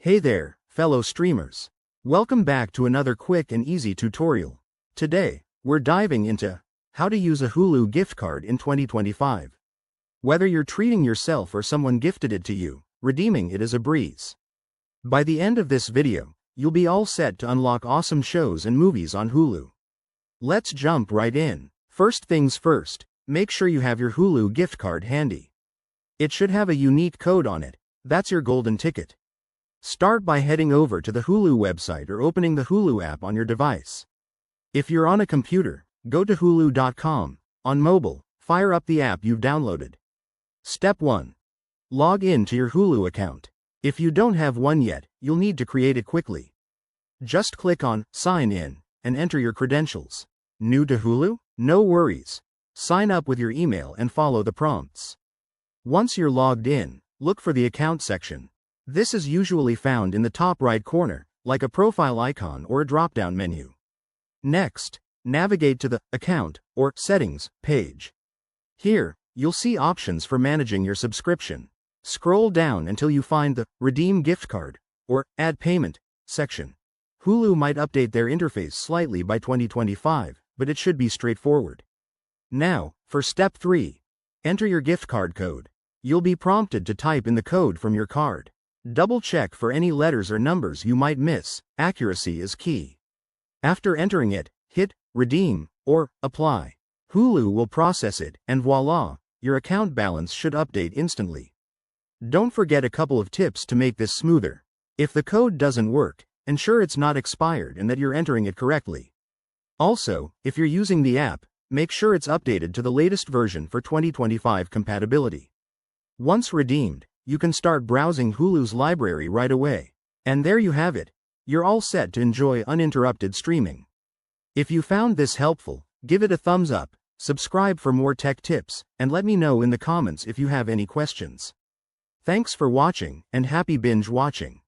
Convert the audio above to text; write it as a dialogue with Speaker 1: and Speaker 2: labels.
Speaker 1: Hey there, fellow streamers. Welcome back to another quick and easy tutorial. Today, we're diving into how to use a Hulu gift card in 2025. Whether you're treating yourself or someone gifted it to you, redeeming it is a breeze. By the end of this video, you'll be all set to unlock awesome shows and movies on Hulu. Let's jump right in. First things first, make sure you have your Hulu gift card handy. It should have a unique code on it. That's your golden ticket. Start by heading over to the Hulu website or opening the Hulu app on your device. If you're on a computer, go to hulu.com. On mobile, fire up the app you've downloaded. Step 1. Log in to your Hulu account. If you don't have one yet, you'll need to create it quickly. Just click on Sign In and enter your credentials. New to Hulu? No worries. Sign up with your email and follow the prompts. Once you're logged in, look for the Account section. This is usually found in the top right corner, like a profile icon or a drop-down menu. Next, navigate to the Account or Settings page. Here, you'll see options for managing your subscription. Scroll down until you find the Redeem Gift Card or Add Payment section. Hulu might update their interface slightly by 2025, but it should be straightforward. Now, for Step 3. Enter your gift card code. You'll be prompted to type in the code from your card. Double-check for any letters or numbers you might miss. Accuracy is key. After entering it, hit Redeem or Apply. Hulu will process it, and voila, your account balance should update instantly. Don't forget a couple of tips to make this smoother. If the code doesn't work, ensure it's not expired and that you're entering it correctly. Also, if you're using the app, make sure it's updated to the latest version for 2025 compatibility. Once redeemed, you can start browsing Hulu's library right away. And there you have it. You're all set to enjoy uninterrupted streaming. If you found this helpful, give it a thumbs up, subscribe for more tech tips, and let me know in the comments if you have any questions. Thanks for watching, and happy binge watching.